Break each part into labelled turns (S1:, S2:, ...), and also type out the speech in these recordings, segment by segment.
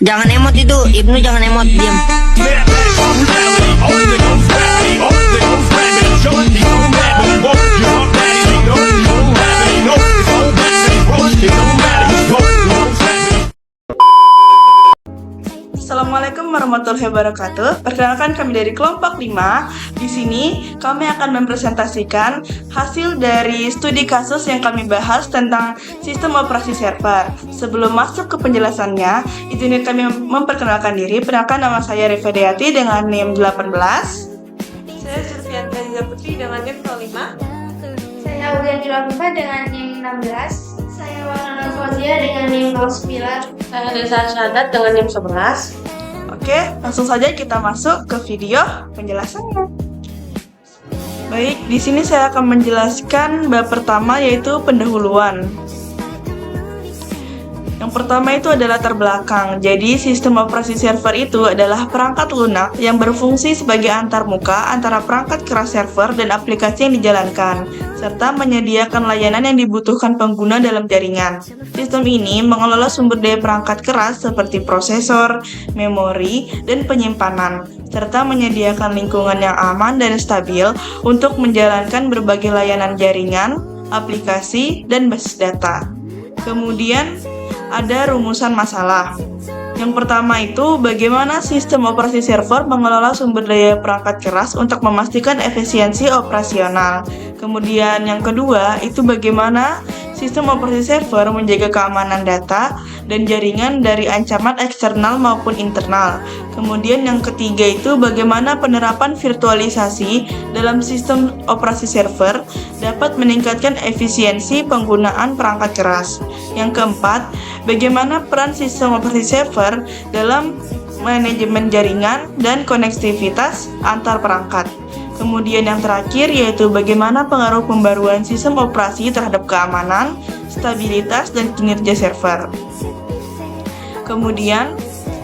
S1: Jangan emot itu, Ibnu jangan emot, diam.
S2: Assalamualaikum warahmatullahi wabarakatuh. Perkenalkan, kami dari kelompok 5. Di sini kami akan mempresentasikan hasil dari studi kasus yang kami bahas tentang sistem operasi server. Sebelum masuk ke penjelasannya, izinkan kami memperkenalkan diri. Perkenalkan, nama saya Rifa Deyati dengan NIM 18.
S3: Saya Surfianta Riza Putri dengan NIM 05.
S4: Saya Ulian Julafifa dengan NIM 16. Saya Warna Fozia dengan NIM 09.
S3: Saya Desa Syahadat dengan NIM 11.
S2: Oke, langsung saja kita masuk ke video penjelasannya. Baik, di sini saya akan menjelaskan bab pertama, yaitu pendahuluan. Yang pertama itu adalah latar belakang. Jadi, sistem operasi server itu adalah perangkat lunak yang berfungsi sebagai antarmuka antara perangkat keras server dan aplikasi yang dijalankan, serta menyediakan layanan yang dibutuhkan pengguna dalam jaringan. Sistem ini mengelola sumber daya perangkat keras seperti prosesor, memori, dan penyimpanan, serta menyediakan lingkungan yang aman dan stabil untuk menjalankan berbagai layanan jaringan, aplikasi, dan basis data. Kemudian, ada rumusan masalah. Yang pertama itu, bagaimana sistem operasi server mengelola sumber daya perangkat keras untuk memastikan efisiensi operasional. Kemudian yang kedua itu, bagaimana sistem operasi server menjaga keamanan data dan jaringan dari ancaman eksternal maupun internal. Kemudian yang ketiga itu, bagaimana penerapan virtualisasi dalam sistem operasi server dapat meningkatkan efisiensi penggunaan perangkat keras. Yang keempat, bagaimana peran sistem operasi server dalam manajemen jaringan dan konektivitas antar perangkat. Kemudian yang terakhir yaitu bagaimana pengaruh pembaruan sistem operasi terhadap keamanan, stabilitas, dan kinerja server. Kemudian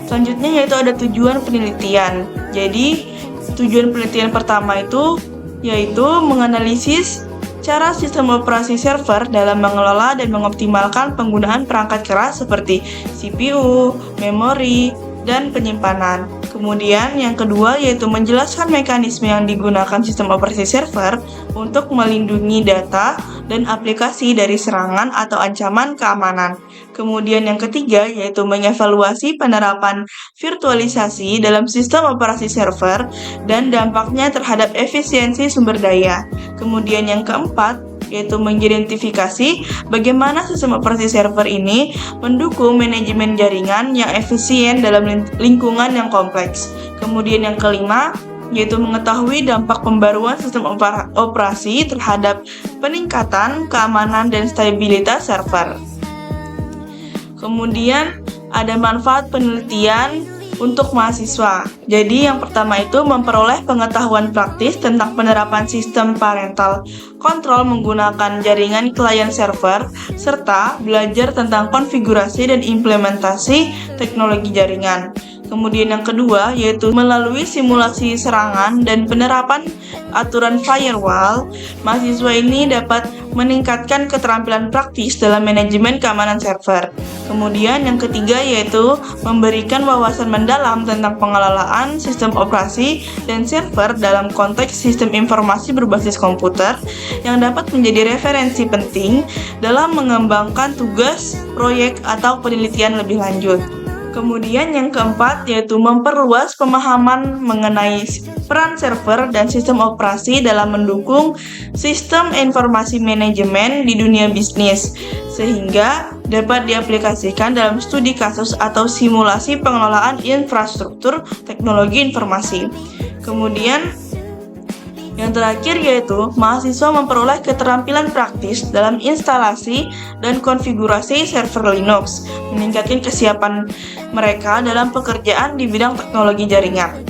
S2: selanjutnya yaitu ada tujuan penelitian. Jadi tujuan penelitian pertama itu yaitu menganalisis cara sistem operasi server dalam mengelola dan mengoptimalkan penggunaan perangkat keras seperti CPU, memori, dan penyimpanan. Kemudian yang kedua yaitu menjelaskan mekanisme yang digunakan sistem operasi server untuk melindungi data dan aplikasi dari serangan atau ancaman keamanan. Kemudian yang ketiga yaitu mengevaluasi penerapan virtualisasi dalam sistem operasi server dan dampaknya terhadap efisiensi sumber daya. Kemudian yang keempat yaitu mengidentifikasi bagaimana sistem operasi server ini mendukung manajemen jaringan yang efisien dalam lingkungan yang kompleks. Kemudian yang kelima yaitu mengetahui dampak pembaruan sistem operasi terhadap peningkatan keamanan dan stabilitas server. Kemudian ada manfaat penelitian untuk mahasiswa. Jadi yang pertama itu memperoleh pengetahuan praktis tentang penerapan sistem parental control menggunakan jaringan klien server, serta belajar tentang konfigurasi dan implementasi teknologi jaringan. Kemudian yang kedua yaitu melalui simulasi serangan dan penerapan aturan firewall, mahasiswa ini dapat meningkatkan keterampilan praktis dalam manajemen keamanan server. Kemudian yang ketiga yaitu memberikan wawasan mendalam tentang pengelolaan sistem operasi dan server dalam konteks sistem informasi berbasis komputer yang dapat menjadi referensi penting dalam mengembangkan tugas, proyek, atau penelitian lebih lanjut. Kemudian yang keempat yaitu memperluas pemahaman mengenai peran server dan sistem operasi dalam mendukung sistem informasi manajemen di dunia bisnis, sehingga dapat diaplikasikan dalam studi kasus atau simulasi pengelolaan infrastruktur teknologi informasi. Kemudian yang terakhir yaitu mahasiswa memperoleh keterampilan praktis dalam instalasi dan konfigurasi server Linux, meningkatkan kesiapan mereka dalam pekerjaan di bidang teknologi jaringan.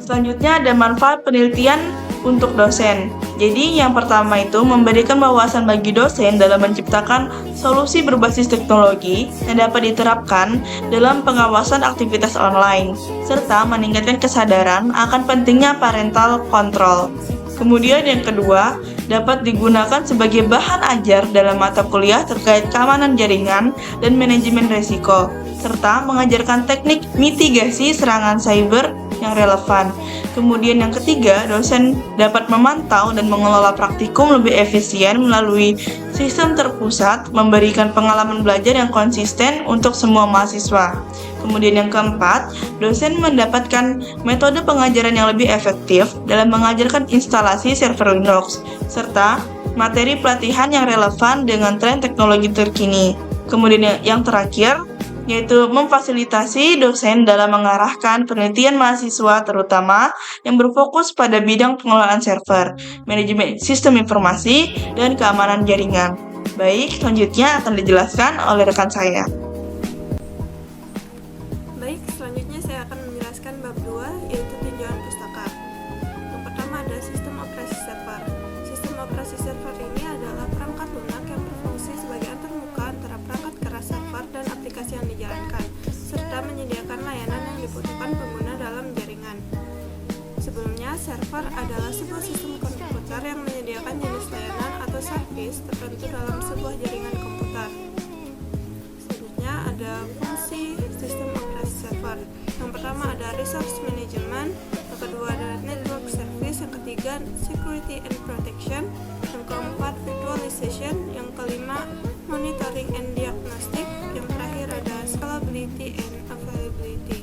S2: Selanjutnya ada manfaat penelitian untuk dosen. Jadi yang pertama itu memberikan wawasan bagi dosen dalam menciptakan solusi berbasis teknologi yang dapat diterapkan dalam pengawasan aktivitas online, serta meningkatkan kesadaran akan pentingnya parental control. Kemudian yang kedua, dapat digunakan sebagai bahan ajar dalam mata kuliah terkait keamanan jaringan dan manajemen risiko, serta mengajarkan teknik mitigasi serangan cyber yang relevan. Kemudian yang ketiga, dosen dapat memantau dan mengelola praktikum lebih efisien melalui sistem terpusat, memberikan pengalaman belajar yang konsisten untuk semua mahasiswa. Kemudian yang keempat, dosen mendapatkan metode pengajaran yang lebih efektif dalam mengajarkan instalasi server Linux, serta materi pelatihan yang relevan dengan tren teknologi terkini. Kemudian yang terakhir, yaitu memfasilitasi dosen dalam mengarahkan penelitian mahasiswa terutama yang berfokus pada bidang pengelolaan server, manajemen sistem informasi, dan keamanan jaringan. Baik, selanjutnya akan dijelaskan oleh rekan saya.
S3: Baik, selanjutnya saya akan menjelaskan bab 2, yaitu tinjauan pustaka. Yang pertama ada sistem operasi server. Sistem operasi server ini adalah perangkat lunak yang berfungsi sebagai antarmuka antara perangkat keras server dan aplikasi yang dijalankan, serta menyediakan layanan yang dibutuhkan pengguna dalam jaringan. Sebelumnya, server adalah sebuah sistem komputer yang menyediakan jenis layanan atau service tertentu dalam sebuah jaringan komputer. Selanjutnya ada fungsi sistem operasi server. Yang pertama ada resource management, yang kedua ada network service, yang ketiga security and protection, yang keempat virtualization, yang kelima monitoring and diagnostic, yang terakhir ada scalability and availability.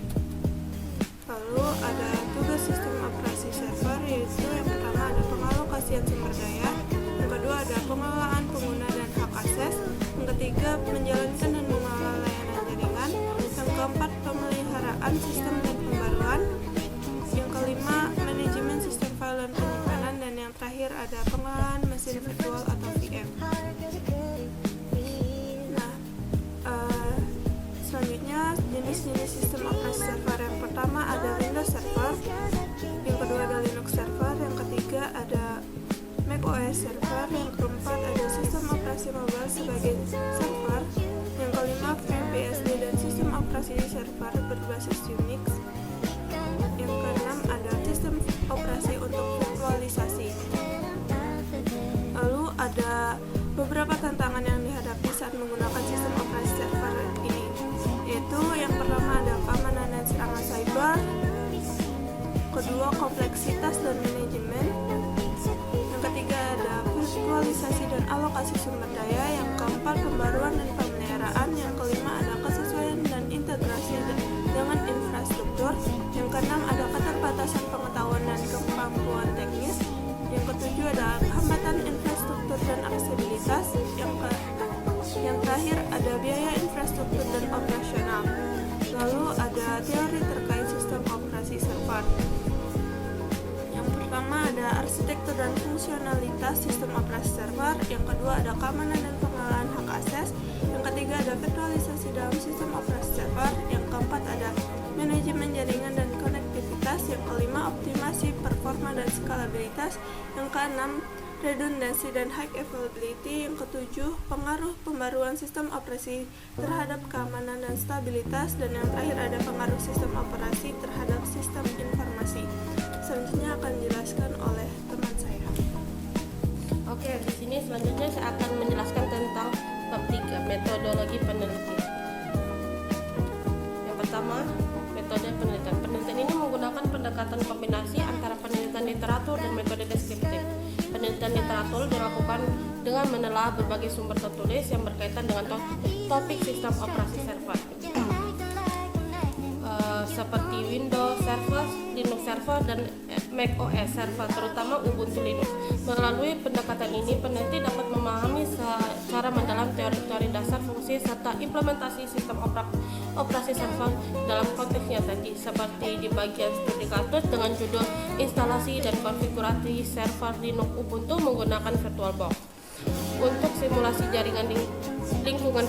S3: Lalu ada tugas sistem operasi server, yaitu yang pertama ada pengalokasian sumber daya, yang kedua ada pengelolaan pengguna dan hak akses, yang ketiga menjalankan dan mengelola layanan jaringan, yang keempat pemeliharaan sistem dan pembaruan, yang kelima manajemen sistem file dan penyimpanan, dan yang terakhir ada pengelolaan mesin virtual atau VM. Nah, selanjutnya jenis-jenis sistem operasi server. Yang pertama ada Windows Server, yang kedua ada Linux Server, yang ketiga ada macOS Server, yang keempat ada sistem operasi mobile sebagai server, yang kelima FreeBSD dan sistem operasi server berbasis Unix, yang keenam ada sistem operasi untuk virtualisasi. Lalu ada beberapa tantangan yang dihadapi saat menggunakan sistem operasi server ini, yaitu yang pertama ada keamanan dan serangan cyber, kedua kompleksitas dan manajemen, yang ketiga ada virtualisasi dan alokasi sumber daya, yang keempat pembaruan dan pemeliharaan, yang kelima ada kesesuaian dan integrasi dengan infrastruktur, yang keenam ada keterbatasan pengetahuan dan kemampuan teknis, yang ketujuh ada hambatan infrastruktur dan aksesibilitas, yang terakhir ada biaya infrastruktur dan operasional. Lalu ada teori terkait sistem operasi server. Yang pertama ada arsitektur dan fungsionalitas sistem operasi server, yang kedua ada keamanan dan pengelolaan hak akses, yang ketiga ada virtualisasi dalam sistem operasi server, yang keempat ada manajemen jaringan dan konektivitas, yang kelima optimasi performa dan skalabilitas, yang keenam redundancy dan high availability, yang ketujuh pengaruh pembaruan sistem operasi terhadap keamanan dan stabilitas, dan yang terakhir ada pengaruh sistem operasi terhadap sistem informasi. Selanjutnya akan dijelaskan oleh teman saya.
S5: Oke, di sini selanjutnya saya akan menjelaskan tentang bab 3, metodologi penelitian. Yang pertama, metode penelitian. Penelitian ini menggunakan pendekatan kombinasi antara penelitian literatur dan metode deskriptif. Penelitian literatur dilakukan dengan menelah berbagai sumber tertulis yang berkaitan dengan topik sistem operasi server, seperti Windows Server, Linux Server, dan macOS Server, terutama Ubuntu Linux. Melalui pendekatan ini, peneliti dapat memahami secara mendalam teori-teori dasar fungsi serta implementasi sistem operasi server dalam konteksnya tadi, seperti di bagian studi kasus dengan judul instalasi dan konfigurasi server Linux Ubuntu menggunakan VirtualBox. Untuk simulasi jaringan di lingkungan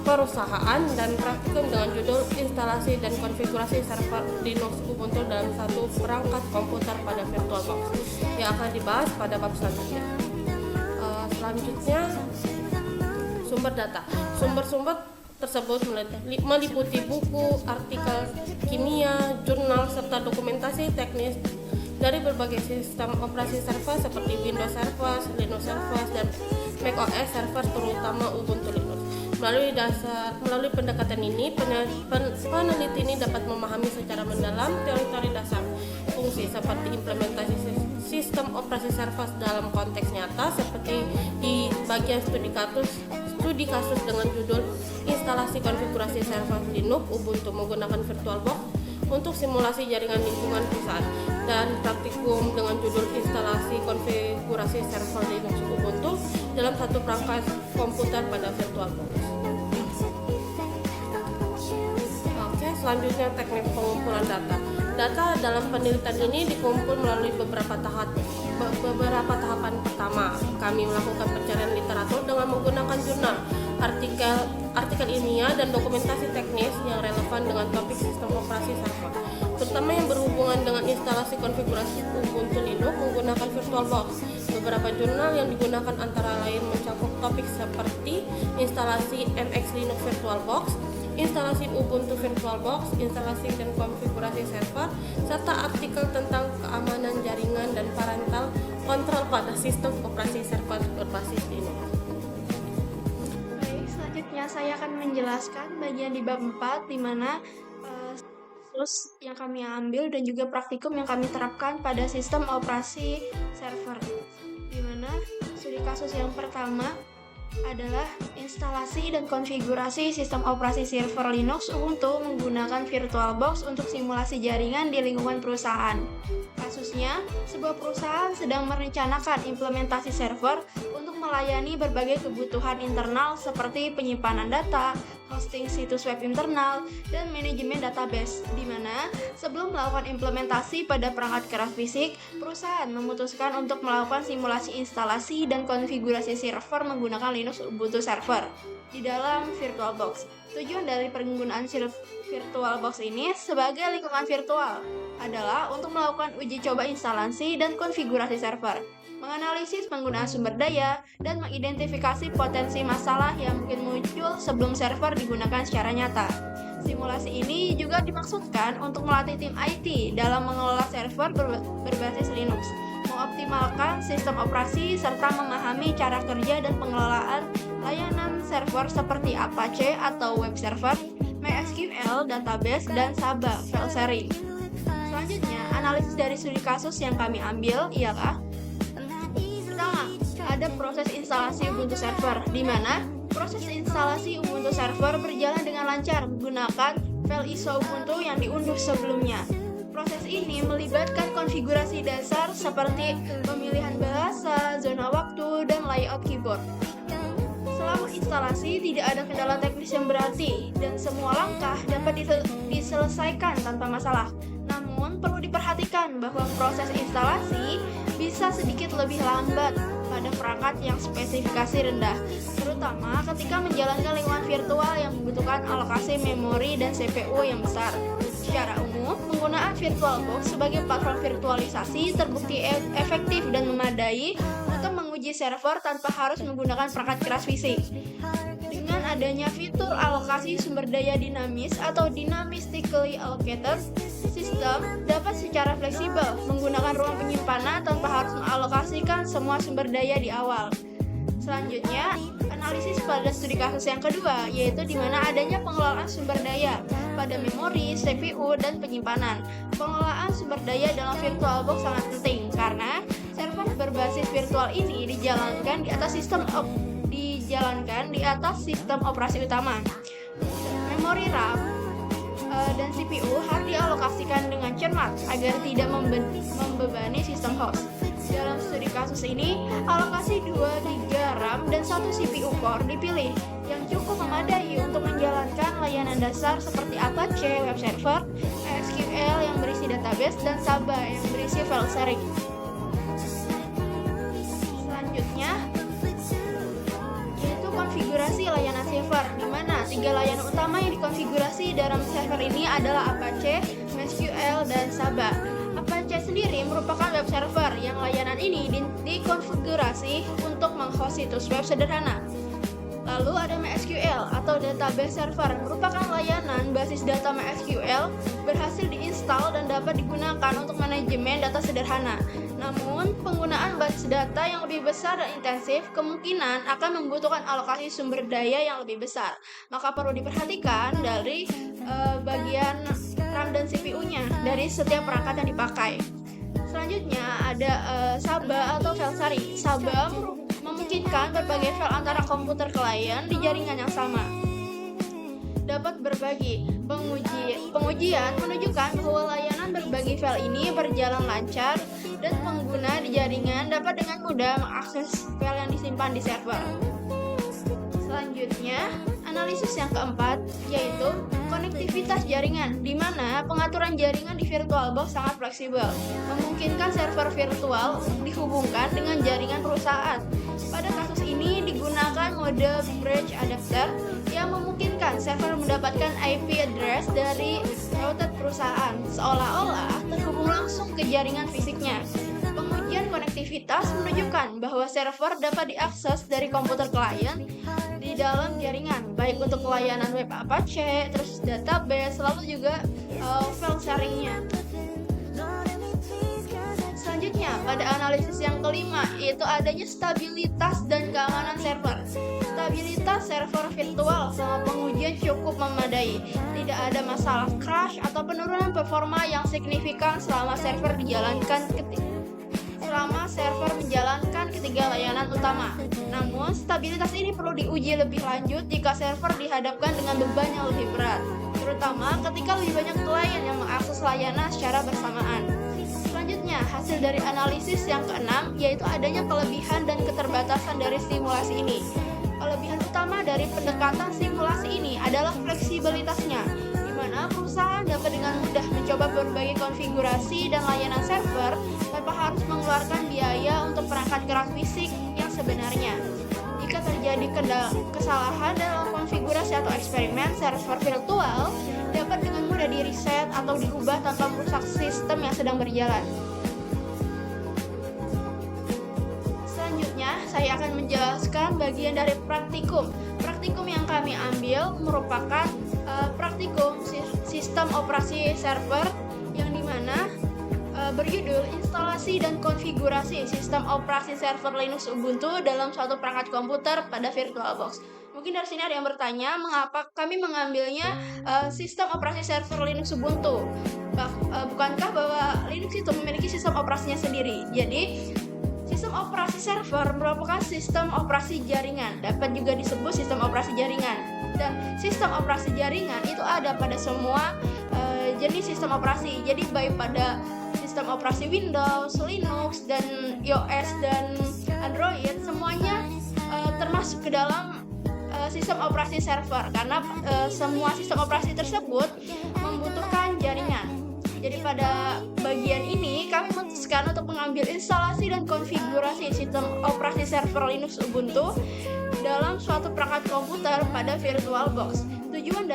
S5: perusahaan, dan praktikum dengan judul instalasi dan konfigurasi server Linux Ubuntu dalam satu perangkat komputer pada VirtualBox yang akan dibahas pada bab selanjutnya. Selanjutnya, sumber data. Sumber-sumber tersebut meliputi buku, artikel kimia, jurnal, serta dokumentasi teknis dari berbagai sistem operasi server seperti Windows Server, Linux Server, dan macOS Server, terutama Ubuntu Linux. Melalui pendekatan ini, peneliti ini dapat memahami secara mendalam teori-teori dasar fungsi seperti implementasi sistem operasi server dalam konteks nyata, seperti di bagian studi kasus dengan judul instalasi konfigurasi server Linux Ubuntu menggunakan VirtualBox untuk simulasi jaringan lingkungan perusahaan, dan praktikum dengan judul instalasi konfigurasi server Linux Ubuntu dalam satu perangkat komputer pada VirtualBox. Oke, selanjutnya teknik pengumpulan data. Data dalam penelitian ini dikumpul melalui beberapa tahapan. Pertama, kami melakukan pencarian literatur dengan menggunakan jurnal, artikel ilmiah, dan dokumentasi teknis yang relevan dengan topik sistem operasi server, terutama yang berhubungan dengan instalasi konfigurasi Ubuntu Linux menggunakan VirtualBox. Beberapa jurnal yang digunakan antara lain mencakup topik seperti instalasi NX Linux VirtualBox, instalasi Ubuntu VirtualBox, instalasi dan konfigurasi server, serta artikel tentang keamanan jaringan dan parental control pada sistem operasi server berbasis Linux.
S4: Baik, selanjutnya saya akan menjelaskan bagian di bab 4 di mana kasus yang kami ambil dan juga praktikum yang kami terapkan pada sistem operasi server. Di mana studi kasus yang pertama adalah instalasi dan konfigurasi sistem operasi server Linux Ubuntu menggunakan VirtualBox untuk simulasi jaringan di lingkungan perusahaan. Kasusnya, sebuah perusahaan sedang merencanakan implementasi server untuk melayani berbagai kebutuhan internal seperti penyimpanan data, hosting situs web internal, dan manajemen database, di mana sebelum melakukan implementasi pada perangkat keras fisik, perusahaan memutuskan untuk melakukan simulasi instalasi dan konfigurasi server menggunakan Linux Ubuntu Server di dalam VirtualBox. Tujuan dari penggunaan VirtualBox ini sebagai lingkungan virtual adalah untuk melakukan uji coba instalasi dan konfigurasi server, menganalisis penggunaan sumber daya, dan mengidentifikasi potensi masalah yang mungkin muncul sebelum server digunakan secara nyata. Simulasi ini juga dimaksudkan untuk melatih tim IT dalam mengelola server berbasis Linux, mengoptimalkan sistem operasi, serta memahami cara kerja dan pengelolaan layanan server seperti Apache atau web server, MySQL, database, dan Saba, file sharing. Selanjutnya, analisis dari studi kasus yang kami ambil ialah: pertama, ada proses instalasi Ubuntu Server, di mana proses instalasi Ubuntu Server berjalan dengan lancar menggunakan file ISO Ubuntu yang diunduh sebelumnya. Proses ini melibatkan konfigurasi dasar seperti pemilihan bahasa, zona waktu, dan layout keyboard. Selama instalasi, tidak ada kendala teknis yang berarti, dan semua langkah dapat diselesaikan tanpa masalah. Namun, perlu diperhatikan bahwa proses instalasi bisa sedikit lebih lambat pada perangkat yang spesifikasi rendah, terutama ketika menjalankan lingkungan virtual yang membutuhkan alokasi memori dan CPU yang besar. Secara umum, penggunaan VirtualBox sebagai platform virtualisasi terbukti efektif dan memadai untuk menguji server tanpa harus menggunakan perangkat keras fisik. Dengan adanya fitur alokasi sumber daya dinamis atau dynamically allocated, sistem dapat secara fleksibel menggunakan ruang penyimpanan tanpa harus mengalokasikan semua sumber daya di awal. Selanjutnya, analisis pada studi kasus yang kedua, yaitu di mana adanya pengelolaan sumber daya pada memori, CPU, dan penyimpanan. Pengelolaan sumber daya dalam VirtualBox sangat penting karena server berbasis virtual ini dijalankan di atas sistem operasi utama. Memori RAM dan CPU harus dialokasikan dengan cermat agar tidak membebani sistem host. Dalam studi kasus ini, alokasi 2 GB RAM dan 1 CPU core dipilih yang cukup memadai untuk menjalankan layanan dasar seperti Apache web server, MySQL yang berisi database, dan Saba yang berisi file sharing. Selanjutnya, yaitu konfigurasi layanan server, di mana 3 layanan utama yang dikonfigurasi dalam server ini adalah Apache, MySQL, dan Saba. Apache sendiri merupakan web server yang layanan ini dikonfigurasi untuk menghost situs web sederhana. Lalu ada MySQL atau Database Server, merupakan layanan basis data MySQL berhasil diinstal dan dapat digunakan untuk manajemen data sederhana. Namun, penggunaan basis data yang lebih besar dan intensif kemungkinan akan membutuhkan alokasi sumber daya yang lebih besar. Maka perlu diperhatikan dari bagian RAM dan CPU-nya dari setiap perangkat yang dipakai. Selanjutnya ada Saba atau file sari. Saba memungkinkan berbagai file antara komputer klien di jaringan yang sama. Dapat berbagi. Pengujian menunjukkan bahwa layanan berbagi file ini berjalan lancar dan pengguna di jaringan dapat dengan mudah mengakses file yang disimpan di server. Selanjutnya, analisis yang keempat yaitu konektivitas jaringan, di mana pengaturan jaringan di VirtualBox sangat fleksibel, memungkinkan server virtual dihubungkan dengan jaringan perusahaan. Pada kasus ini digunakan mode bridge adapter yang memungkinkan server mendapatkan IP address dari router perusahaan, seolah-olah terhubung langsung ke jaringan fisiknya. Pengujian konektivitas menunjukkan bahwa server dapat diakses dari komputer klien di dalam jaringan, baik untuk layanan web Apache, terus database, lalu juga file sharingnya. Selanjutnya, pada analisis yang kelima, yaitu adanya stabilitas dan keamanan server. Stabilitas server virtual selama pengujian cukup memadai. Tidak ada masalah crash atau penurunan performa yang signifikan selama server menjalankan ketiga layanan utama. Namun, stabilitas ini perlu diuji lebih lanjut jika server dihadapkan dengan beban yang lebih berat, terutama ketika lebih banyak klien yang mengakses layanan secara bersamaan. Selanjutnya, hasil dari analisis yang keenam yaitu adanya kelebihan dan keterbatasan dari simulasi ini. Kelebihan utama dari pendekatan simulasi ini adalah fleksibilitasnya, di mana perusahaan dapat dengan mudah mencoba berbagai konfigurasi dan layanan server tanpa harus mengeluarkan biaya untuk perangkat keras fisik yang sebenarnya. Jika terjadi kesalahan dalam konfigurasi atau eksperimen, server virtual dapat dengan mudah di-reset atau diubah tanpa merusak sistem yang sedang berjalan. Selanjutnya, saya akan menjelaskan bagian dari praktikum. Praktikum yang kami ambil merupakan praktikum sistem operasi server yang dimana berjudul instalasi dan konfigurasi sistem operasi server Linux Ubuntu dalam suatu perangkat komputer pada VirtualBox. Mungkin dari sini ada yang bertanya, mengapa kami mengambilnya sistem operasi server Linux Ubuntu? Bukankah bahwa Linux itu memiliki sistem operasinya sendiri? Jadi, sistem operasi server merupakan sistem operasi jaringan, dapat juga disebut sistem operasi jaringan. Dan sistem operasi jaringan itu ada pada semua jenis sistem operasi. Jadi baik pada sistem operasi Windows, Linux, dan iOS dan Android, semuanya termasuk ke dalam sistem operasi server, karena semua sistem operasi tersebut membutuhkan jaringan. Jadi pada bagian ini kami memutuskan untuk mengambil instalasi dan konfigurasi sistem operasi server Linux Ubuntu dalam suatu perangkat komputer pada VirtualBox. Tujuan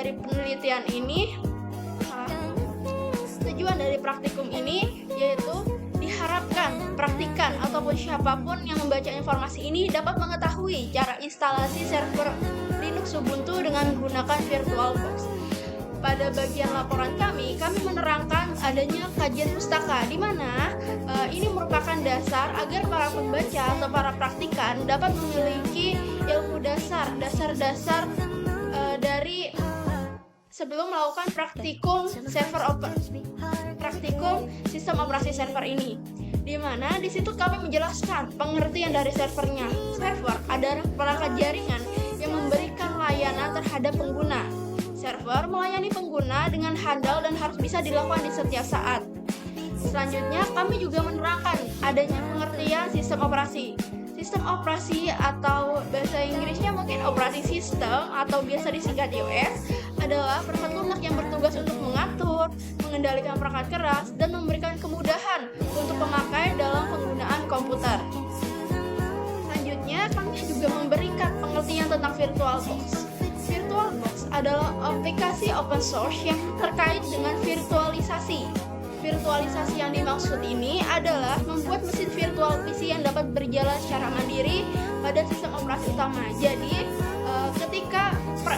S4: dari praktikum ini yaitu diharapkan praktikan ataupun siapapun yang membaca informasi ini dapat mengetahui cara instalasi server Linux Ubuntu dengan menggunakan VirtualBox. Pada bagian laporan kami menerangkan adanya kajian pustaka, di mana ini merupakan dasar agar para pembaca atau para praktikan dapat memiliki ilmu dasar dari sebelum melakukan praktikum sistem operasi server ini. Di mana di situ kami menjelaskan pengertian dari servernya. Server adalah perangkat jaringan yang memberikan layanan terhadap pengguna. Server melayani pengguna dengan handal dan harus bisa dilakukan di setiap saat. Selanjutnya, kami juga menerangkan adanya pengertian sistem operasi. Sistem operasi atau bahasa Inggrisnya mungkin operasi system atau biasa disingkat OS adalah perangkat lunak yang bertugas untuk mengatur, mengendalikan perangkat keras, dan memberikan kemudahan untuk pemakai dalam penggunaan komputer. Selanjutnya, kami juga memberikan pengertian tentang VirtualBox. VirtualBox adalah aplikasi open source yang terkait dengan virtualisasi. Virtualisasi yang dimaksud ini adalah membuat mesin virtual PC yang dapat berjalan secara mandiri pada sistem operasi utama. Jadi, ketika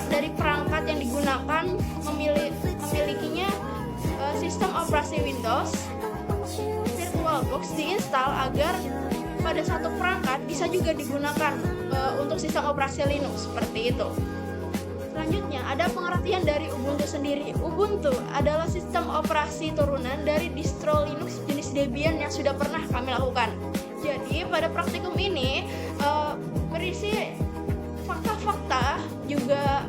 S4: dari perangkat yang digunakan memilikinya sistem operasi Windows, VirtualBox diinstal agar pada satu perangkat bisa juga digunakan untuk sistem operasi Linux, seperti itu. Selanjutnya, ada pengertian dari Ubuntu sendiri. Ubuntu adalah sistem operasi turunan dari distro Linux jenis Debian yang sudah pernah kami lakukan. Jadi, pada praktikum ini berisi fakta-fakta juga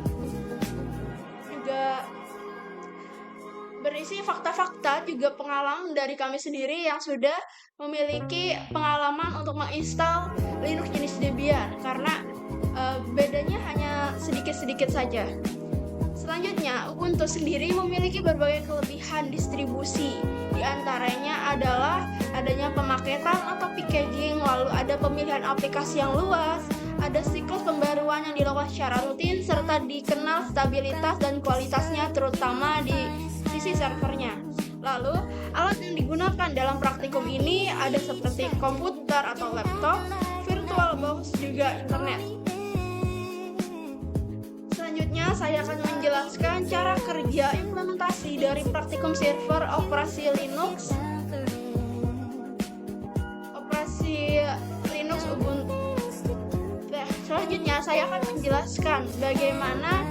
S4: berisi fakta-fakta juga pengalaman dari kami sendiri yang sudah memiliki pengalaman untuk menginstal Linux jenis Debian, karena bedanya hanya sedikit-sedikit saja. Selanjutnya, Ubuntu sendiri memiliki berbagai kelebihan distribusi. Di antaranya adalah adanya pemaketan atau packaging, lalu ada pemilihan aplikasi yang luas, ada siklus pembaruan yang dilakukan secara rutin, serta dikenal stabilitas dan kualitasnya terutama di sisi servernya. Lalu, alat yang digunakan dalam praktikum ini ada seperti komputer atau laptop, VirtualBox, juga internet. Selanjutnya, saya akan menjelaskan cara kerja implementasi dari praktikum server operasi Linux Ubuntu. Selanjutnya, saya akan menjelaskan bagaimana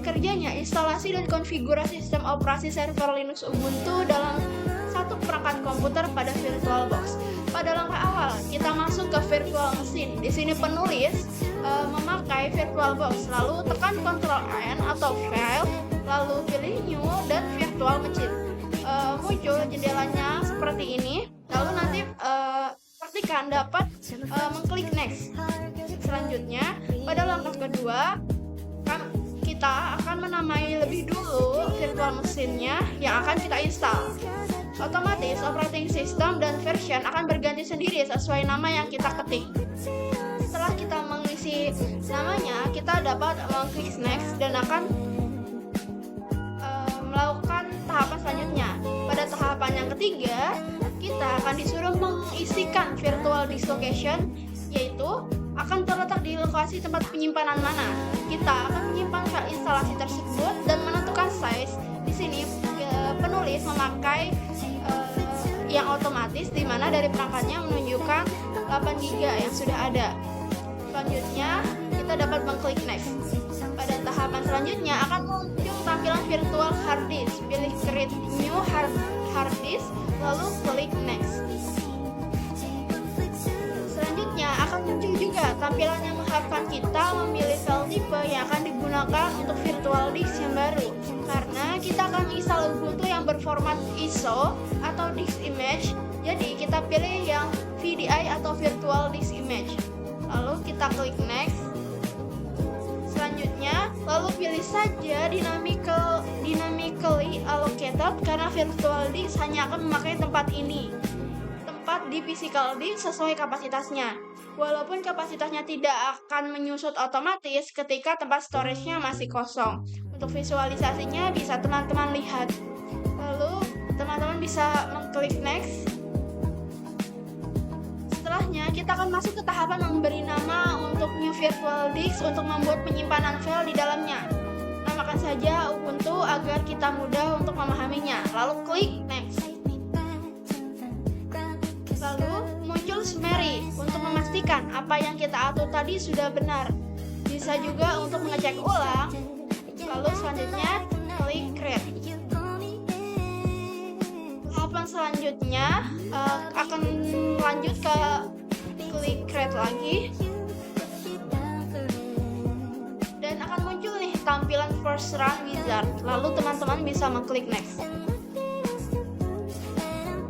S4: kerjanya instalasi dan konfigurasi sistem operasi server Linux Ubuntu dalam satu perangkat komputer pada VirtualBox. Pada langkah awal, kita masuk ke virtual machine. Di sini penulis memakai VirtualBox, lalu tekan Ctrl+N atau File, lalu pilih New dan Virtual Machine. Muncul jendelanya seperti ini. Lalu nanti pastikan dapat mengklik Next. Selanjutnya, pada langkah kedua, kita akan menamai lebih dulu virtual mesinnya yang akan kita install. Otomatis operating system dan version akan berganti sendiri sesuai nama yang kita ketik. Setelah kita mengisi namanya, kita dapat mengklik next dan akan melakukan tahapan selanjutnya. Pada tahapan yang ketiga, kita akan disuruh mengisikan virtual disk location, yaitu akan terletak di lokasi tempat penyimpanan mana. Kita akan menyimpan file instalasi tersebut dan menentukan size. Di sini penulis memakai yang otomatis, di mana dari perangkatnya menunjukkan 8 GB yang sudah ada. Selanjutnya, kita dapat mengklik next. Pada tahapan selanjutnya akan muncul tampilan virtual hard disk. Pilih create new hard disk, lalu klik next. Selanjutnya akan muncul juga tampilan yang mengharapkan kita memilih file tipe yang akan digunakan untuk virtual disk yang baru, karena kita akan menginstal Ubuntu yang berformat ISO atau disk image. Jadi kita pilih yang VDI atau virtual disk image, lalu kita klik next. Selanjutnya, lalu pilih saja dynamically allocated, karena virtual disk hanya akan memakai tempat ini, tempat di physical disk sesuai kapasitasnya. Walaupun kapasitasnya tidak akan menyusut otomatis ketika tempat storage-nya masih kosong. Untuk visualisasinya bisa teman-teman lihat. Lalu teman-teman bisa mengklik next. Setelahnya kita akan masuk ke tahapan memberi nama untuk new virtual disk untuk membuat penyimpanan file di dalamnya. Namakan saja Ubuntu agar kita mudah untuk memahaminya. Lalu klik next. Lalu muncul summary untuk memastikan apa yang kita atur tadi sudah benar. Bisa juga untuk mengecek ulang. Lalu selanjutnya klik create. Tahapan selanjutnya akan lanjut ke klik create lagi, dan akan muncul nih tampilan first run wizard. Lalu teman-teman bisa mengklik next.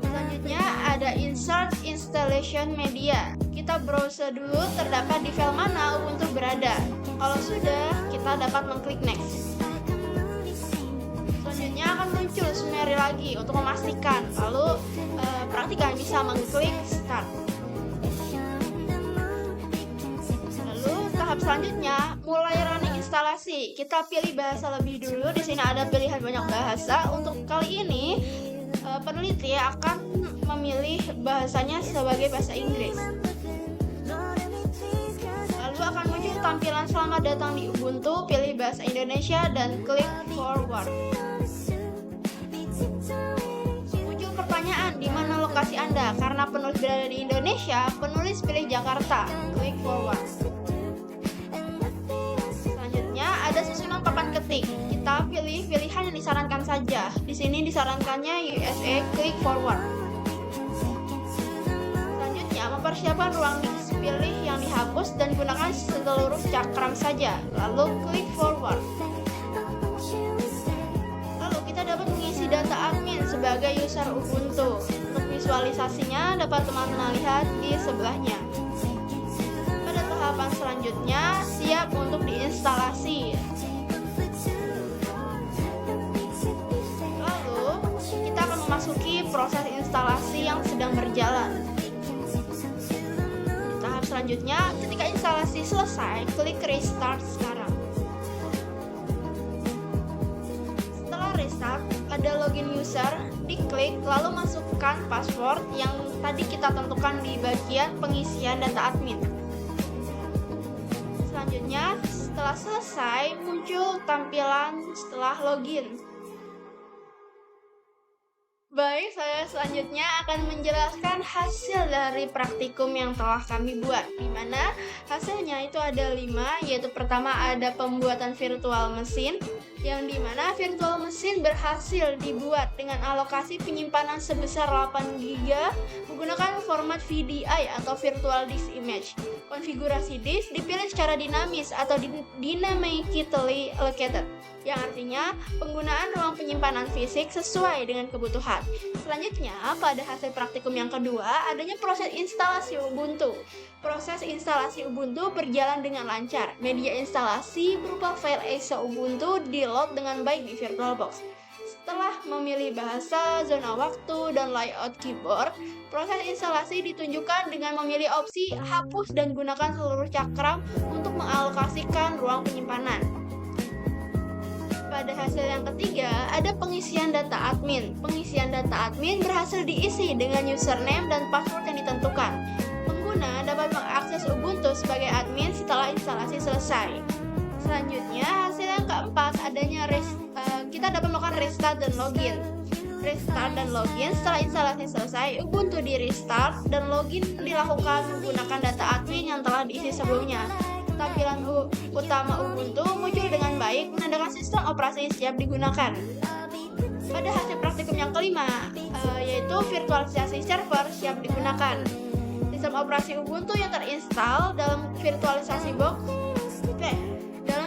S4: Selanjutnya ada insert installation media. Kita browse dulu terdapat di file mana Ubuntu berada. Kalau sudah, kita dapat mengklik next. Selanjutnya akan muncul summary lagi untuk memastikan. Lalu praktikan bisa mengklik start. Lalu tahap selanjutnya mulai running instalasi. Kita pilih bahasa lebih dulu. Di sini ada pilihan banyak bahasa. Untuk kali ini peneliti akan memilih bahasanya sebagai bahasa Inggris. Lalu akan muncul tampilan selamat datang di Ubuntu, pilih bahasa Indonesia dan klik forward. Muncul pertanyaan di mana lokasi Anda? Karena penulis berada di Indonesia, penulis pilih Jakarta, klik forward. Selanjutnya ada susunan papan ketik. Kita pilih pilihan yang disarankan saja. Di sini disarankannya USA, klik forward. Selanjutnya mempersiapkan ruang mix. Pilih yang dihapus dan gunakan seluruh cakram saja. Lalu klik forward. Lalu kita dapat mengisi data admin sebagai user Ubuntu. Untuk visualisasinya dapat teman-teman lihat di sebelahnya. Pada tahapan selanjutnya siap untuk diinstalasi. Lalu kita akan memasuki proses instalasi yang sedang berjalan. Tahap selanjutnya, ketika instalasi selesai, klik restart sekarang. Setelah restart, ada login user, diklik lalu masukkan password yang tadi kita tentukan di bagian pengisian data admin. Selanjutnya, setelah selesai, muncul tampilan setelah login. Baik, saya selanjutnya akan menjelaskan hasil dari praktikum yang telah kami buat, di mana hasilnya itu ada 5, yaitu pertama ada pembuatan virtual mesin, yang dimana virtual mesin berhasil dibuat dengan alokasi penyimpanan sebesar 8 GB menggunakan format VDI atau Virtual Disk Image. Konfigurasi disk dipilih secara dinamis atau dynamically allocated, yang artinya penggunaan ruang penyimpanan fisik sesuai dengan kebutuhan. Selanjutnya, pada hasil praktikum yang kedua, adanya proses instalasi Ubuntu. Proses instalasi Ubuntu berjalan dengan lancar. Media instalasi berupa file exe Ubuntu di-load dengan baik di VirtualBox. Setelah memilih bahasa, zona waktu, dan layout keyboard, proses instalasi ditunjukkan dengan memilih opsi hapus dan gunakan seluruh cakram untuk mengalokasikan ruang penyimpanan. Pada hasil yang ketiga, ada pengisian data admin. Pengisian data admin berhasil diisi dengan username dan password yang ditentukan. Pengguna dapat mengakses Ubuntu sebagai admin setelah instalasi selesai. Selanjutnya, hasil yang keempat adanya kita dapat melakukan restart dan login. Restart dan login setelah instalasi selesai, Ubuntu di restart dan login dilakukan menggunakan data admin yang telah diisi sebelumnya. Tampilan utama Ubuntu muncul dengan baik, menandakan sistem operasi siap digunakan. Pada hasil praktikum yang kelima, yaitu virtualisasi server siap digunakan. Sistem operasi Ubuntu yang terinstal dalam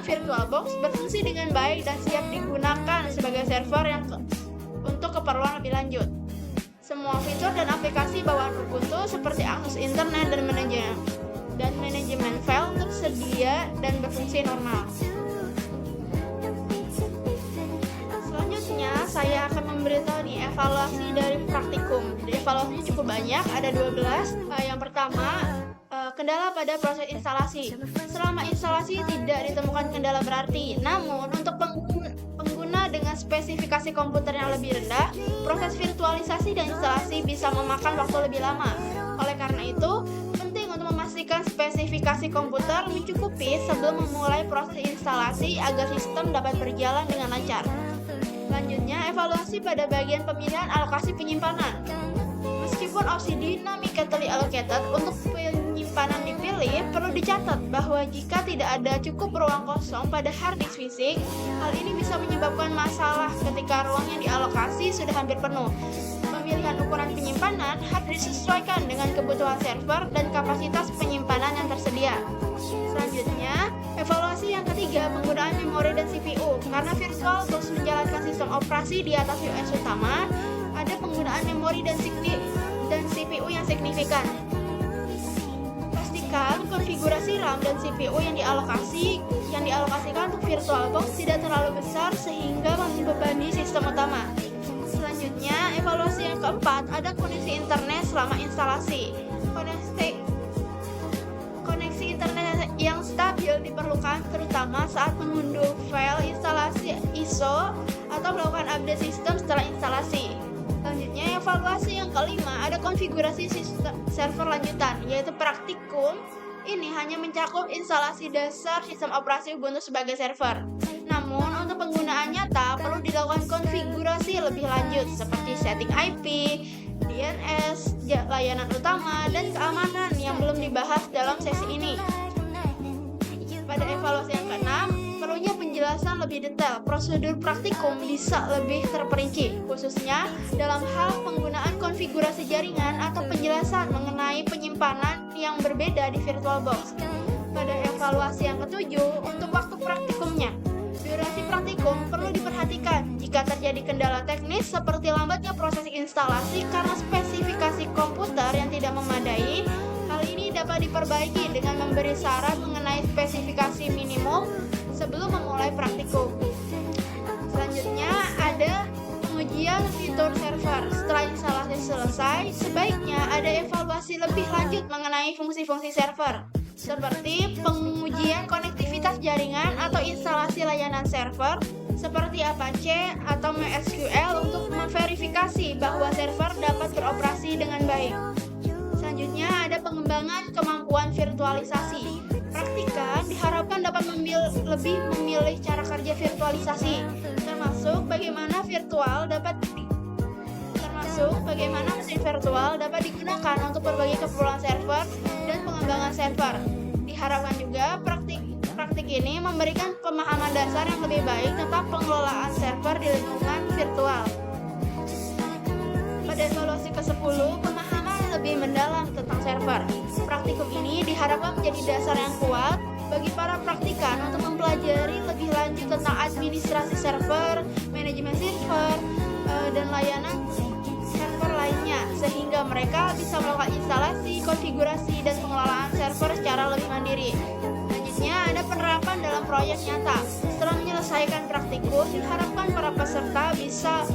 S4: VirtualBox berfungsi dengan baik dan siap digunakan sebagai server yang untuk keperluan lebih lanjut. Semua fitur dan aplikasi bawaan Ubuntu seperti akses internet dan manajemen file tersedia dan berfungsi normal. Selanjutnya, saya akan memberitahu nih evaluasi dari praktikum. Jadi evaluasinya cukup banyak, ada 12. Yang pertama, kendala pada proses instalasi. Selama instalasi tidak ditemukan kendala berarti. Namun, untuk pengguna dengan spesifikasi komputer yang lebih rendah, proses virtualisasi dan instalasi bisa memakan waktu lebih lama. Oleh karena itu, penting untuk memastikan spesifikasi komputer mencukupi sebelum memulai proses instalasi agar sistem dapat berjalan dengan lancar. Selanjutnya, evaluasi pada bagian pemilihan alokasi penyimpanan. Meskipun opsi dynamically allocated untuk penyimpanan dipilih, perlu dicatat bahwa jika tidak ada cukup ruang kosong pada hard disk fisik, hal ini bisa menyebabkan masalah ketika ruang yang dialokasi sudah hampir penuh. Pemilihan ukuran penyimpanan harus disesuaikan dengan kebutuhan server dan kapasitas penyimpanan yang tersedia. Selanjutnya, evaluasi yang ketiga, penggunaan memori dan CPU. Karena VirtualBox menjalankan sistem operasi di atas OS utama, ada penggunaan memori dan CPU yang signifikan. Pastikan konfigurasi RAM dan CPU yang dialokasikan untuk VirtualBox tidak terlalu besar sehingga membebani sistem utama. Selanjutnya, evaluasi yang keempat, ada koneksi internet selama instalasi. Koneksi internet yang stabil diperlukan terutama saat mengunduh file instalasi ISO atau melakukan update sistem setelah instalasi. Selanjutnya, evaluasi yang kelima, ada konfigurasi sistem server lanjutan, yaitu praktikum ini hanya mencakup instalasi dasar sistem operasi Ubuntu sebagai server. Namun, untuk penggunaan nyata perlu dilakukan konfigurasi lebih lanjut seperti setting IP, DNS, layanan utama, dan keamanan yang belum dibahas dalam sesi ini. Pada evaluasi yang keenam, perlunya penjelasan lebih detail. Prosedur praktikum bisa lebih terperinci, khususnya dalam hal penggunaan konfigurasi jaringan atau penjelasan mengenai penyimpanan yang berbeda di VirtualBox. Pada evaluasi yang ketujuh, untuk waktu praktikumnya, durasi praktikum perlu diperhatikan jika terjadi kendala teknis seperti lambatnya proses instalasi karena spesifikasi komputer yang tidak memadai. Hal ini dapat diperbaiki dengan memberi saran mengenai spesifikasi minimum sebelum memulai praktikum. Selanjutnya ada pengujian fitur server. Setelah instalasi selesai, sebaiknya ada evaluasi lebih lanjut mengenai fungsi-fungsi server, seperti pengujian konektivitas jaringan atau instalasi layanan server seperti Apache atau MySQL untuk memverifikasi bahwa server dapat beroperasi dengan baik. Selanjutnya ada pengembangan kemampuan virtualisasi. Praktikan diharapkan dapat lebih memilih cara kerja virtualisasi, termasuk bagaimana mesin virtual dapat digunakan untuk berbagai keperluan server dan pengembangan server. Diharapkan juga praktik ini memberikan pemahaman dasar yang lebih baik tentang pengelolaan server di lingkungan virtual. Pada evaluasi ke-10, pemahaman lebih mendalam tentang server. Praktikum ini diharapkan menjadi dasar yang kuat bagi para praktikan untuk mempelajari lebih lanjut tentang administrasi server, manajemen server, dan layanan server lainnya, sehingga mereka bisa melakukan instalasi, konfigurasi, dan pengelolaan server secara lebih mandiri. Selanjutnya ada penerapan dalam proyek nyata. Setelah menyelesaikan praktikum, diharapkan para peserta bisa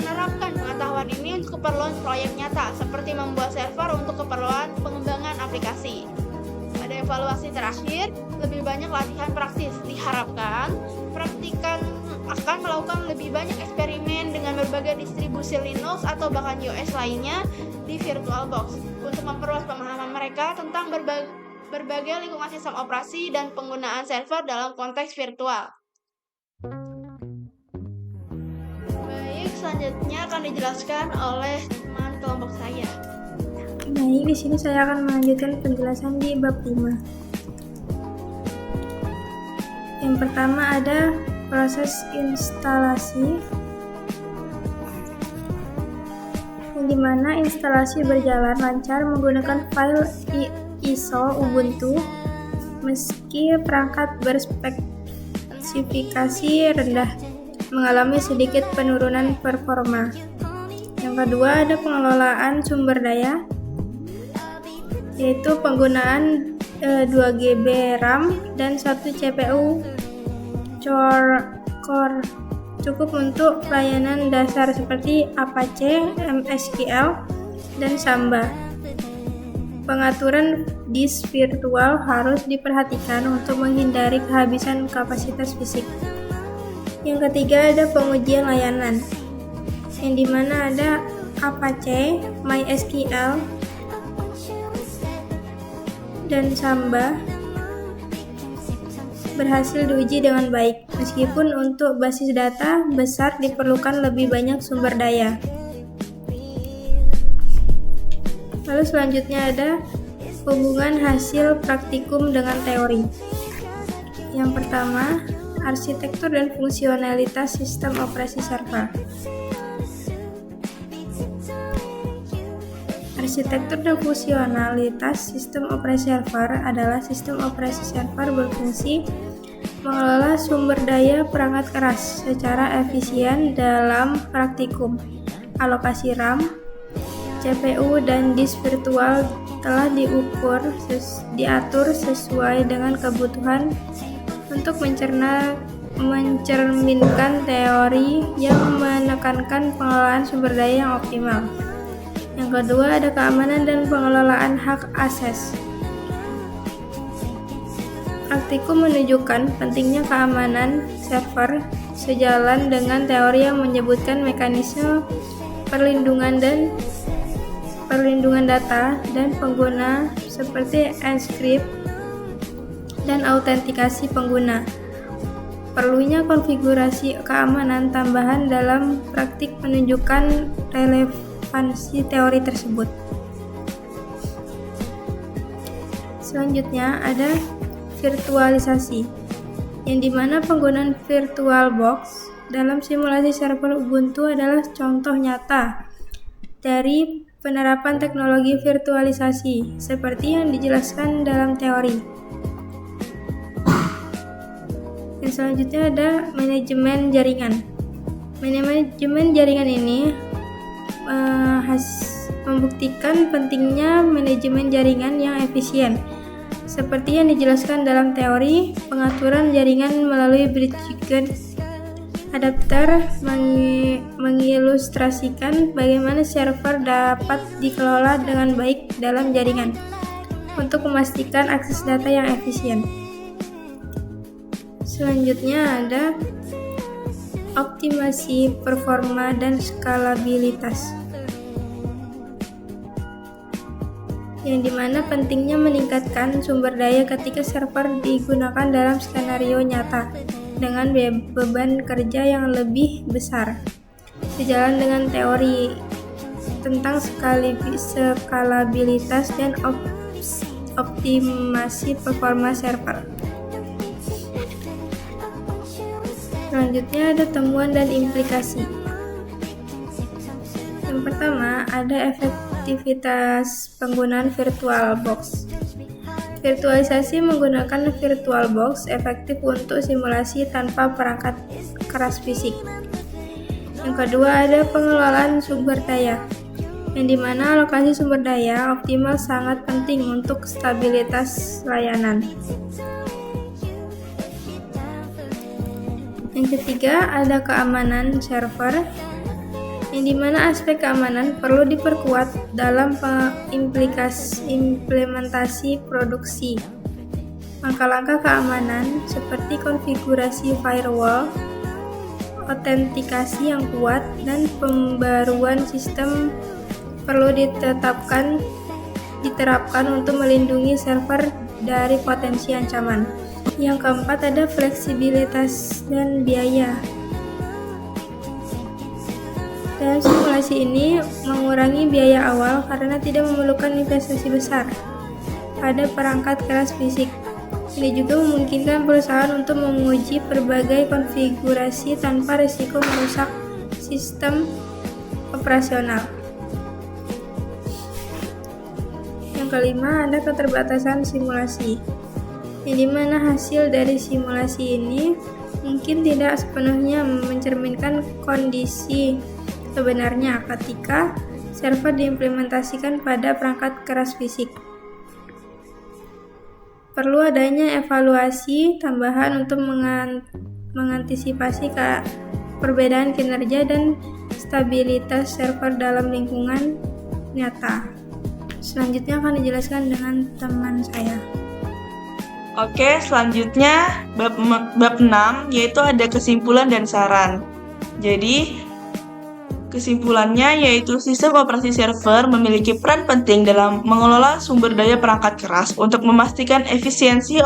S4: menerapkan pengetahuan ini untuk keperluan proyek nyata, seperti membuat server untuk keperluan pengembangan aplikasi. Pada evaluasi terakhir, lebih banyak latihan praktis. Diharapkan praktikan akan melakukan lebih banyak eksperimen dengan berbagai distribusi Linux atau bahkan iOS lainnya di VirtualBox untuk memperluas pemahaman mereka tentang berbagai lingkungan sistem operasi dan penggunaan server dalam konteks virtual. Baik, selanjutnya akan dijelaskan oleh teman kelompok saya.
S6: Baik, di sini saya akan melanjutkan penjelasan di bab 5. Yang pertama ada proses instalasi, yang dimana instalasi berjalan lancar menggunakan file ISO Ubuntu meski perangkat berspesifikasi rendah mengalami sedikit penurunan performa. Yang kedua ada pengelolaan sumber daya, yaitu penggunaan 2 GB RAM dan 1 CPU core cukup untuk layanan dasar seperti Apache, MySQL, dan Samba. Pengaturan disk virtual harus diperhatikan untuk menghindari kehabisan kapasitas fisik. Yang ketiga ada pengujian layanan, yang dimana ada Apache, MySQL, dan Samba berhasil diuji dengan baik, meskipun untuk basis data besar diperlukan lebih banyak sumber daya. Lalu selanjutnya ada hubungan hasil praktikum dengan teori. Yang pertama, arsitektur dan fungsionalitas sistem operasi server. Arsitektur dan fungsionalitas sistem operasi server adalah sistem operasi server berfungsi mengelola sumber daya perangkat keras secara efisien dalam praktikum. Alokasi RAM, CPU, dan disk virtual telah diatur sesuai dengan kebutuhan untuk mencerminkan teori yang menekankan pengelolaan sumber daya yang optimal. Yang kedua ada keamanan dan pengelolaan hak akses. Praktikum menunjukkan pentingnya keamanan server sejalan dengan teori yang menyebutkan mekanisme perlindungan data dan pengguna seperti encrypt, dan autentikasi pengguna. Perlunya konfigurasi keamanan tambahan dalam praktik menunjukkan relevansi teori tersebut. Selanjutnya ada virtualisasi, yang dimana penggunaan VirtualBox dalam simulasi server Ubuntu adalah contoh nyata dari penerapan teknologi virtualisasi seperti yang dijelaskan dalam teori. Yang selanjutnya ada manajemen jaringan. Manajemen jaringan ini membuktikan pentingnya manajemen jaringan yang efisien seperti yang dijelaskan dalam teori. Pengaturan jaringan melalui bridge adapter mengilustrasikan bagaimana server dapat dikelola dengan baik dalam jaringan untuk memastikan akses data yang efisien. Selanjutnya ada optimasi performa dan skalabilitas, yang dimana pentingnya meningkatkan sumber daya ketika server digunakan dalam skenario nyata dengan beban kerja yang lebih besar. Sejalan dengan teori tentang skalabilitas dan optimasi performa server. Selanjutnya ada temuan dan implikasi. Yang pertama ada efektivitas penggunaan VirtualBox. Virtualisasi menggunakan VirtualBox efektif untuk simulasi tanpa perangkat keras fisik. Yang kedua ada pengelolaan sumber daya, yang dimana alokasi sumber daya optimal sangat penting untuk stabilitas layanan. Yang ketiga ada keamanan server, yang dimana aspek keamanan perlu diperkuat dalam implementasi produksi. Langkah-langkah keamanan seperti konfigurasi firewall, autentikasi yang kuat, dan pembaruan sistem perlu diterapkan untuk melindungi server dari potensi ancaman. Yang keempat ada fleksibilitas dan biaya. Dalam simulasi ini mengurangi biaya awal karena tidak memerlukan investasi besar pada perangkat keras fisik. Ini juga memungkinkan perusahaan untuk menguji berbagai konfigurasi tanpa risiko merusak sistem operasional. Yang kelima ada keterbatasan simulasi, yang dimana hasil dari simulasi ini mungkin tidak sepenuhnya mencerminkan kondisi sebenarnya ketika server diimplementasikan pada perangkat keras fisik. Perlu adanya evaluasi tambahan untuk mengantisipasi perbedaan kinerja dan stabilitas server dalam lingkungan nyata. Selanjutnya akan dijelaskan dengan teman saya.
S2: Oke, selanjutnya bab 6 yaitu ada kesimpulan dan saran. Jadi kesimpulannya yaitu sistem operasi server memiliki peran penting dalam mengelola sumber daya perangkat keras untuk memastikan efisiensi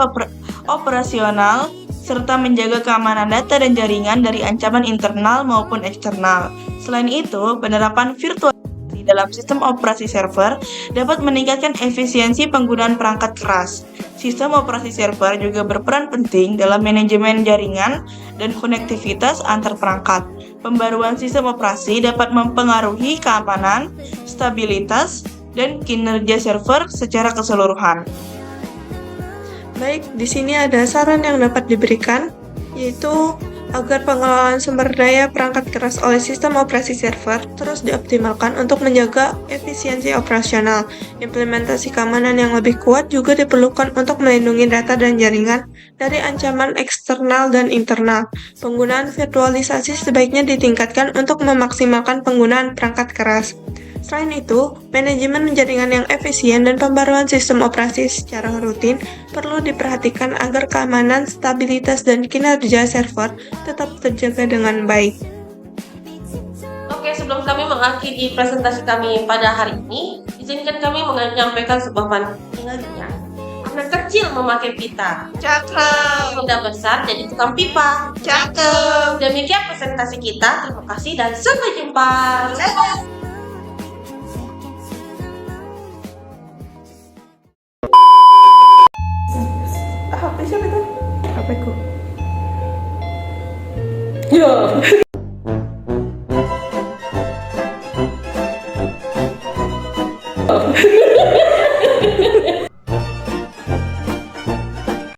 S2: operasional serta menjaga keamanan data dan jaringan dari ancaman internal maupun eksternal. Selain itu, penerapan virtualisasi dalam sistem operasi server dapat meningkatkan efisiensi penggunaan perangkat keras. Sistem operasi server juga berperan penting dalam manajemen jaringan dan konektivitas antar perangkat. Pembaruan sistem operasi dapat mempengaruhi keamanan, stabilitas, dan kinerja server secara keseluruhan.
S3: Baik, di sini ada saran yang dapat diberikan, yaitu agar pengelolaan sumber daya perangkat keras oleh sistem operasi server terus dioptimalkan untuk menjaga efisiensi operasional. Implementasi keamanan yang lebih kuat juga diperlukan untuk melindungi data dan jaringan dari ancaman eksternal dan internal. Penggunaan virtualisasi sebaiknya ditingkatkan untuk memaksimalkan penggunaan perangkat keras. Selain itu, manajemen jaringan yang efisien dan pembaruan sistem operasi secara rutin perlu diperhatikan agar keamanan, stabilitas, dan kinerja server tetap terjaga dengan baik.
S5: Oke, sebelum kami mengakhiri presentasi kami pada hari ini, izinkan kami menyampaikan sebuah pandangan lainnya. Udah kecil memakai pita.
S2: Cakep.
S5: Udah besar jadi tukang pipa.
S2: Cakep.
S5: Demikian presentasi kita. Terima kasih dan sampai jumpa.
S2: HP siapa itu? HP ku.
S5: Ya.